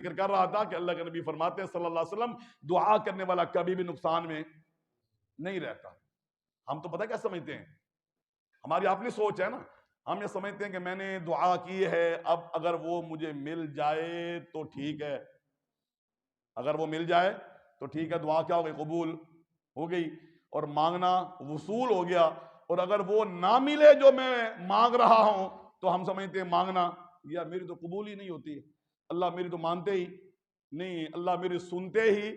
ذکر کر رہا تھا کہ اللہ کے نبی فرماتے ہیں صلی اللہ علیہ وسلم دعا کرنے والا کبھی بھی نقصان میں نہیں رہتا۔ ہم تو پتہ کیا سمجھتے ہیں، ہماری اپنی سوچ ہے نا، ہم یہ سمجھتے ہیں کہ میں نے دعا کی ہے، اب اگر وہ مجھے مل جائے تو ٹھیک ہے، اگر وہ مل جائے تو ٹھیک ہے، دعا کیا ہو گئی؟ قبول ہو گئی، اور مانگنا وصول ہو گیا۔ اور اگر وہ نہ ملے جو میں مانگ رہا ہوں تو ہم سمجھتے ہیں مانگنا یا میری تو قبول ہی نہیں ہوتی، اللہ میری تو مانتے ہی نہیں، اللہ میری سنتے ہی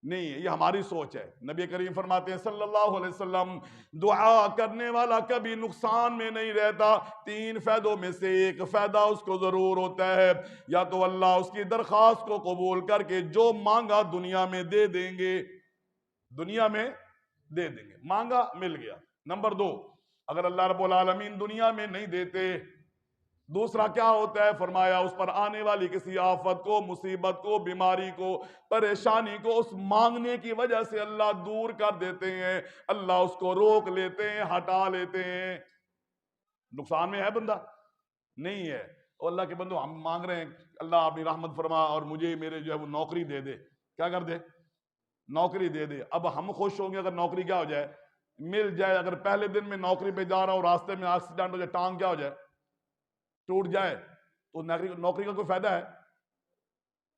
نہیں، یہ ہماری سوچ ہے۔ نبی کریم فرماتے ہیں صلی اللہ علیہ وسلم دعا کرنے والا کبھی نقصان میں نہیں رہتا، تین فائدوں میں سے ایک فائدہ اس کو ضرور ہوتا ہے، یا تو اللہ اس کی درخواست کو قبول کر کے جو مانگا دنیا میں دے دیں گے، دنیا میں دے دیں گے، مانگا مل گیا۔ نمبر دو، اگر اللہ رب العالمین دنیا میں نہیں دیتے، دوسرا کیا ہوتا ہے؟ فرمایا اس پر آنے والی کسی آفت کو، مصیبت کو، بیماری کو، پریشانی کو اس مانگنے کی وجہ سے اللہ دور کر دیتے ہیں، اللہ اس کو روک لیتے ہیں، ہٹا لیتے ہیں۔ نقصان میں ہے بندہ؟ نہیں ہے۔ اور اللہ کے بندو ہم مانگ رہے ہیں اللہ اپنی رحمت فرما اور مجھے میرے جو ہے وہ نوکری دے دے، کیا کر دے؟ نوکری دے دے۔ اب ہم خوش ہوں گے اگر نوکری کیا ہو جائے؟ مل جائے۔ اگر پہلے دن میں نوکری پہ جا رہا ہوں، راستے میں ایکسیڈنٹ ہو جائے، ٹانگ کیا ہو جائے؟ ٹوٹ جائے، تو نوکری کا کوئی فائدہ ہے؟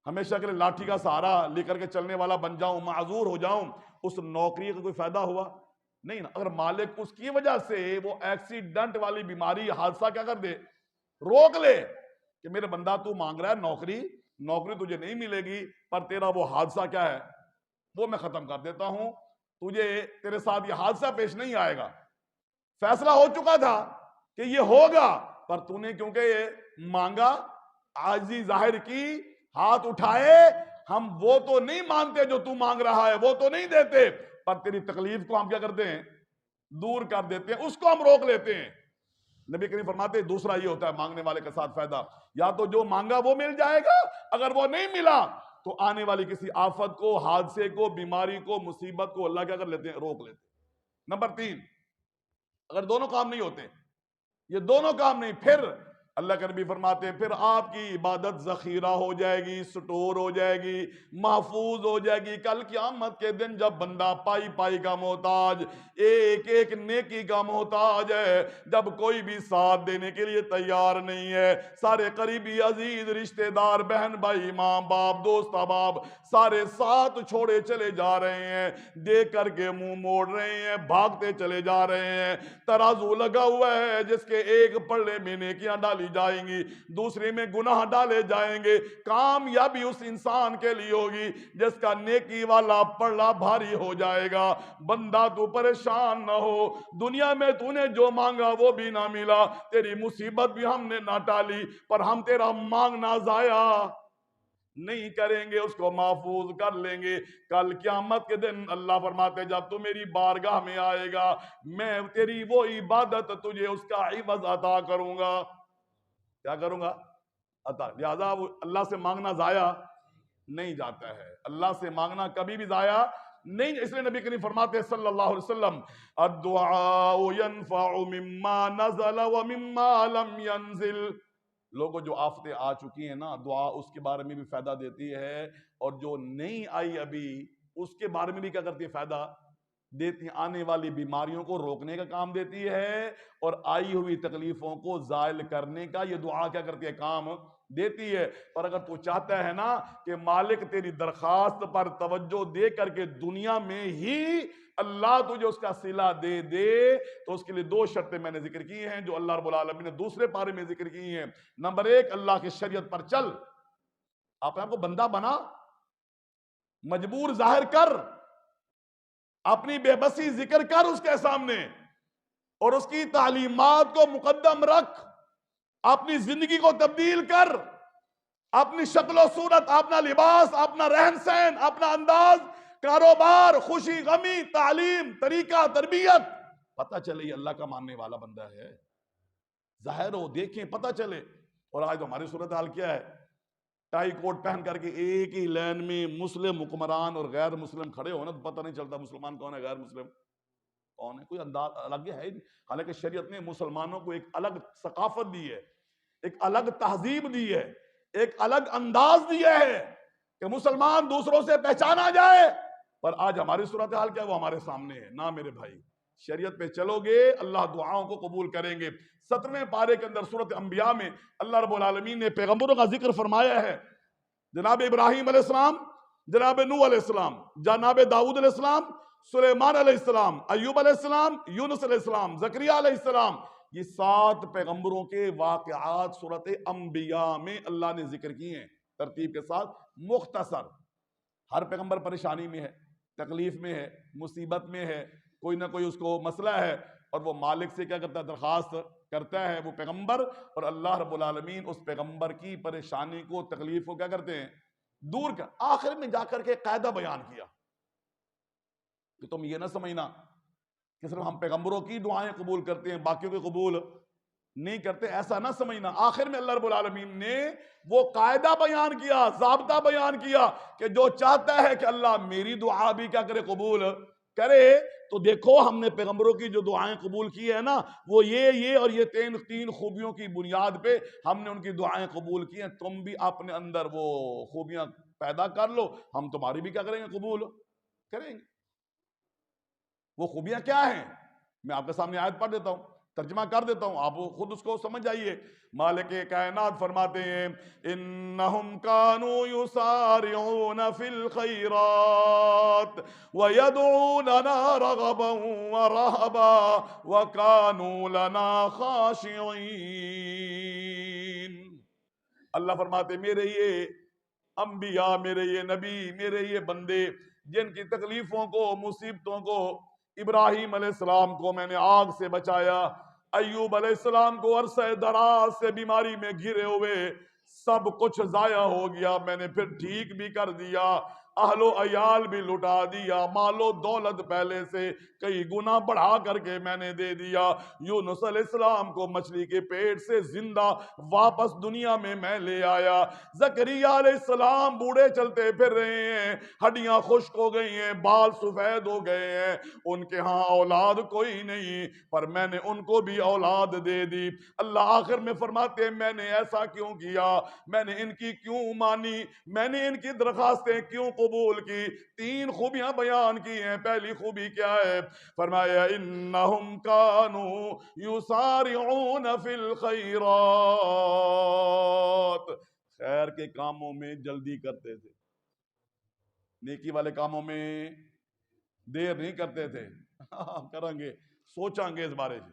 ہمیشہ کے لیے لاٹھی کا سہارا لے کر کے چلنے والا بن جاؤں، معذور ہو جاؤں، اس نوکری کا کوئی فائدہ ہوا؟ نہیں نا۔ اگر مالک اس کی وجہ سے وہ ایکسیڈنٹ والی بیماری، حادثہ کیا کر دے؟ روک لے کہ میرے بندہ تو مانگ رہا ہے نوکری تجھے نہیں ملے گی، پر تیرا وہ حادثہ کیا ہے وہ میں ختم کر دیتا ہوں، تیرے ساتھ یہ حادثہ پیش نہیں آئے گا، فیصلہ ہو چکا تھا کہ یہ ہوگا، پر تو نے کیونکہ یہ مانگا، عاجزی ظاہر کی، ہاتھ اٹھائے، ہم وہ تو نہیں مانتے جو تو مانگ رہا ہے، وہ تو نہیں دیتے، پر تیری تکلیف کو ہم کیا کرتے ہیں؟ دور کر دیتے ہیں، اس کو ہم روک لیتے ہیں۔ نبی کریم فرماتے ہیں دوسرا یہ ہوتا ہے مانگنے والے کے ساتھ فائدہ، یا تو جو مانگا وہ مل جائے گا، اگر وہ نہیں ملا تو آنے والی کسی آفت کو، حادثے کو، بیماری کو، مصیبت کو اللہ کیا کر لیتے ہیں؟ روک لیتے ہیں۔ نمبر تین، اگر دونوں کام نہیں ہوتے، یہ دونوں کام نہیں، پھر اللہ کے نبی فرماتے ہیں پھر آپ کی عبادت ذخیرہ ہو جائے گی، سٹور ہو جائے گی، محفوظ ہو جائے گی۔ کل قیامت کے دن جب بندہ پائی پائی کا محتاج، ایک ایک نیکی کا محتاج ہے، جب کوئی بھی ساتھ دینے کے لیے تیار نہیں ہے، سارے قریبی عزیز رشتہ دار، بہن بھائی، ماں باپ، دوست احباب، سارے ساتھ چھوڑے چلے جا رہے ہیں، دیکھ کر کے منہ موڑ رہے ہیں، بھاگتے چلے جا رہے ہیں، ترازو لگا ہوا ہے جس کے ایک پلڑے میں نیکیاں ڈالی جائیں گی، دوسرے میں گناہ ڈالے جائیں گے۔ کامیابی اس انسان کے لیے ہوگی جس کا نیکی والا پلڑا بھاری ہو جائے گا۔ بندہ تو پریشان نہ ہو، دنیا میں تو نے جو مانگا وہ بھی نہ ملا، تیری مصیبت بھی ہم نے نہ ٹالی، پر ہم تیرا مانگنا ضائع نہیں کریں گے، اس کو محفوظ کر لیں گے۔ کل قیامت کے دن اللہ فرماتے جب تو میری بارگاہ میں آئے گا، میں تیری وہ عبادت تجھے اس کا عوض عطا کروں گا۔ کیا کروں گا؟ عطا۔ لہذا اللہ سے مانگنا ضائع نہیں جاتا ہے، اللہ سے مانگنا کبھی بھی ضائع نہیں۔ اس لیے نبی کریم فرماتے ہیں صلی اللہ علیہ وسلم الدعاء ينفع مما نزل ومما لم ينزل۔ لوگوں جو آفتیں آ چکی ہیں نا، دعا اس کے بارے میں بھی فائدہ دیتی ہے، اور جو نہیں آئی ابھی اس کے بارے میں بھی کیا کرتی ہے؟ فائدہ دیتی ہیں۔ آنے والی بیماریوں کو روکنے کا کام دیتی ہے، اور آئی ہوئی تکلیفوں کو زائل کرنے کا یہ دعا کیا کرتی ہے؟ کام دیتی ہے۔ پر اگر تو چاہتا ہے نا کہ مالک تیری درخواست پر توجہ دے کر کے دنیا میں ہی اللہ تجھے اس کا صلہ دے دے، تو اس کے لیے دو شرطیں میں نے ذکر کی ہیں جو اللہ رب العالمین نے دوسرے پارے میں ذکر کی ہیں۔ نمبر ایک، اللہ کی شریعت پر چل، اپنے آپ کو بندہ بنا، مجبور ظاہر کر، اپنی بے بسی ذکر کر اس کے سامنے، اور اس کی تعلیمات کو مقدم رکھ، اپنی زندگی کو تبدیل کر، اپنی شکل و صورت، اپنا لباس، اپنا رہن سہن، اپنا انداز، کاروبار، خوشی غمی، تعلیم، طریقہ، تربیت، پتہ چلے یہ اللہ کا ماننے والا بندہ ہے، ظاہر ہو، دیکھیں، پتہ چلے۔ اور آج ہماری صورتحال کیا ہے؟ ٹائی کوٹ پہن کر کے ایک ہی لین میں مسلم حکمران اور غیر مسلم کھڑے ہونا تو پتہ نہیں چلتا مسلمان کون ہے، غیر مسلم کون ہے، کوئی انداز الگ ہے نہیں۔ حالانکہ شریعت نے مسلمانوں کو ایک الگ ثقافت دی ہے، ایک الگ تہذیب دی ہے، ایک الگ انداز دیا ہے کہ مسلمان دوسروں سے پہچانا جائے، پر آج ہماری صورتحال کیا وہ ہمارے سامنے ہے. نہ میرے بھائی، شریعت پہ چلو گے اللہ دعاؤں کو قبول کریں گے. 17ویں پارے کے اندر سورۃ انبیاء میں اللہ رب العالمین نے پیغمبروں کا ذکر فرمایا ہے. جناب ابراہیم علیہ السلام، جناب نوح علیہ السلام، جناب داؤد علیہ السلام، سلیمان علیہ السلام، ایوب علیہ السلام، یونس علیہ السلام، زکریا علیہ السلام، یہ 7 پیغمبروں کے واقعات سورۃ انبیاء میں اللہ نے ذکر کیے ہیں ترتیب کے ساتھ، مختصر. ہر پیغمبر پریشانی میں ہے، تکلیف میں ہے، مصیبت میں ہے، کوئی نہ کوئی اس کو مسئلہ ہے، اور وہ مالک سے کیا کرتا ہے؟ درخواست کرتا ہے وہ پیغمبر، اور اللہ رب العالمین اس پیغمبر کی پریشانی کو، تکلیف کو کیا کرتے ہیں؟ دور کر. آخر میں جا کر کے قاعدہ بیان کیا کہ تم یہ نہ سمجھنا کہ صرف ہم پیغمبروں کی دعائیں قبول کرتے ہیں باقیوں کے قبول نہیں کرتے، ایسا نہ سمجھنا. آخر میں اللہ رب العالمین نے وہ قاعدہ بیان کیا، ضابطہ بیان کیا کہ جو چاہتا ہے کہ اللہ میری دعا بھی کیا کرے؟ قبول کرے. تو دیکھو ہم نے پیغمبروں کی جو دعائیں قبول کی ہے نا، وہ یہ اور یہ تین خوبیوں کی بنیاد پہ ہم نے ان کی دعائیں قبول کی ہیں. تم بھی اپنے اندر وہ خوبیاں پیدا کر لو، ہم تمہاری بھی کیا کریں گے؟ قبول کریں گے. وہ خوبیاں کیا ہیں؟ میں آپ کے سامنے آیت پڑھ دیتا ہوں، ترجمہ کر دیتا ہوں، آپ خود اس کو سمجھ جائیے. مالک کائنات فرماتے ہیں انہم کانوا یسارعون فی الخیرات ویدعوننا رغبا ورہبا وکانوا لنا خاشعین. اللہ فرماتے میرے یہ انبیاء، میرے یہ نبی، میرے یہ بندے جن کی تکلیفوں کو، مصیبتوں کو، ابراہیم علیہ السلام کو میں نے آگ سے بچایا، ایوب علیہ السلام کو عرصہ دراز سے بیماری میں گھرے ہوئے سب کچھ ضائع ہو گیا، میں نے پھر ٹھیک بھی کر دیا، اہل و عیال بھی لٹا دیا، مال و دولت پہلے سے کئی گنا بڑھا کر کے میں نے دے دیا. یونس علیہ السلام کو مچھلی کے پیٹ سے زندہ واپس دنیا میں میں لے آیا. زکریا علیہ السلام بوڑھے چلتے پھر رہے ہیں، ہڈیاں خشک ہو گئی ہیں، بال سفید ہو گئے ہیں، ان کے ہاں اولاد کوئی نہیں، پر میں نے ان کو بھی اولاد دے دی. اللہ آخر میں فرماتے ہیں میں نے ایسا کیوں کیا؟ میں نے ان کی کیوں مانی؟ میں نے ان کی درخواستیں کیوں قبول کی؟ 3 خوبیاں بیان کی ہیں. پہلی خوبی کیا ہے؟ فرمایا انہم کانوا یسارعون فی الخیرات، خیر کے کاموں میں جلدی کرتے تھے، نیکی والے کاموں میں دیر نہیں کرتے تھے. کریں گے، سوچیں گے اس بارے سے،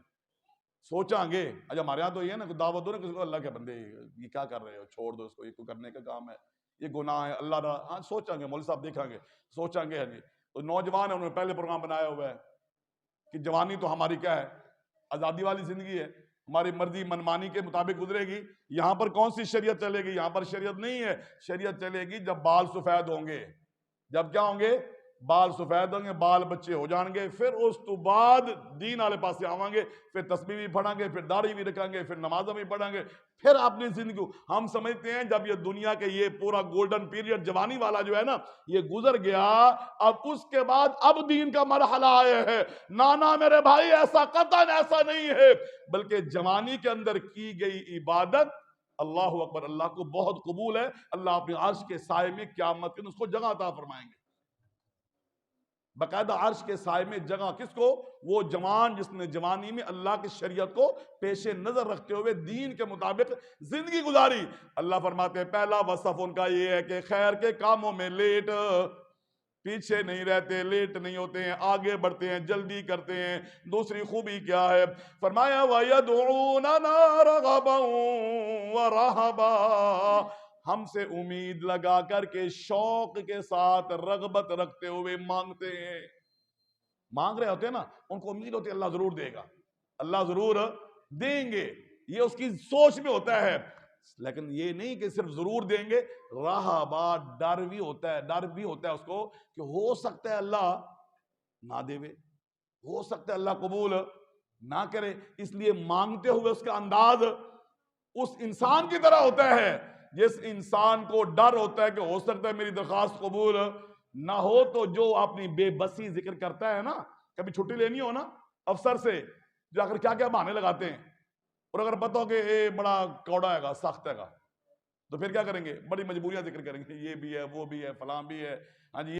سوچیں گے. اچھا ہمارے یہاں تو یہ ہے نا کہ دعوت دو نا کسی کو، اللہ کے بندے یہ کیا کر رہے ہو، چھوڑ دو اس کو، یہ کوئی کرنے کا کام ہے، یہ گناہ ہے، اللہ نہ. ہاں سوچیں گے، مولوی صاحب دیکھیں گے، سوچیں گے. جی تو نوجوان ہیں، انہوں نے پہلے پروگرام بنایا ہوا ہے کہ جوانی تو ہماری کیا ہے؟ آزادی والی زندگی ہے، ہماری مرضی منمانی کے مطابق گزرے گی. یہاں پر کون سی شریعت چلے گی؟ یہاں پر شریعت نہیں ہے. شریعت چلے گی جب بال سفید ہوں گے. جب کیا ہوں گے؟ بال سفید ہوں گے، بال بچے ہو جان گے، پھر اس تو بعد دین والے پاس آویں گے، پھر تسبیح بھی پڑھیں گے، پھر داڑھی بھی رکھیں گے، پھر نمازیں بھی پڑھیں گے، پھر اپنی زندگی. ہم سمجھتے ہیں جب یہ دنیا کے یہ پورا گولڈن پیریڈ جوانی والا جو ہے نا یہ گزر گیا، اب اس کے بعد اب دین کا مرحلہ آیا ہے. نانا میرے بھائی ایسا قطعاً ایسا نہیں ہے، بلکہ جوانی کے اندر کی گئی عبادت اللہ اکبر اللہ کو بہت قبول ہے. اللہ اپنے عرش کے سائے میں قیامت کے دن اس کو جگہ عطا فرمائیں گے، باقاعدہ عرش کے سائے میں جگہ. کس کو؟ وہ جوان جس نے جوانی میں اللہ کی شریعت کو پیش نظر رکھتے ہوئے دین کے مطابق زندگی گزاری. اللہ فرماتے ہیں پہلا وصف ان کا یہ ہے کہ خیر کے کاموں میں لیٹ پیچھے نہیں رہتے، لیٹ نہیں ہوتے ہیں، آگے بڑھتے ہیں، جلدی کرتے ہیں. دوسری خوبی کیا ہے؟ فرمایا وَيَدْعُونَنَا رَغَبًا وَرَهَبًا، ہم سے امید لگا کر کے شوق کے ساتھ رغبت رکھتے ہوئے مانگتے ہیں. مانگ رہے ہوتے ہیں نا، ان کو امید ہوتی ہے اللہ ضرور دے گا، اللہ ضرور دیں گے، یہ اس کی سوچ میں ہوتا ہے. لیکن یہ نہیں کہ صرف ضرور دیں گے، رہبا ڈر بھی ہوتا ہے، ڈر بھی ہوتا ہے اس کو کہ ہو سکتا ہے اللہ نہ دے، ہو سکتا ہے اللہ قبول نہ کرے. اس لیے مانگتے ہوئے اس کا انداز اس انسان کی طرح ہوتا ہے جس انسان کو ڈر ہوتا ہے کہ ہو سکتا ہے میری درخواست قبول نہ ہو. تو جو اپنی بے بسی ذکر کرتا ہے نا، کبھی چھٹی لینی ہو نا افسر سے، جو آخر کیا کیا بہانے لگاتے ہیں، اور اگر پتہ ہو کہ اے بڑا کوڑا ہے گا، سخت ہے گا، تو پھر کیا کریں گے؟ بڑی مجبوریاں ذکر کریں گے، یہ بھی ہے وہ بھی ہے فلاں بھی ہے، ہاں جی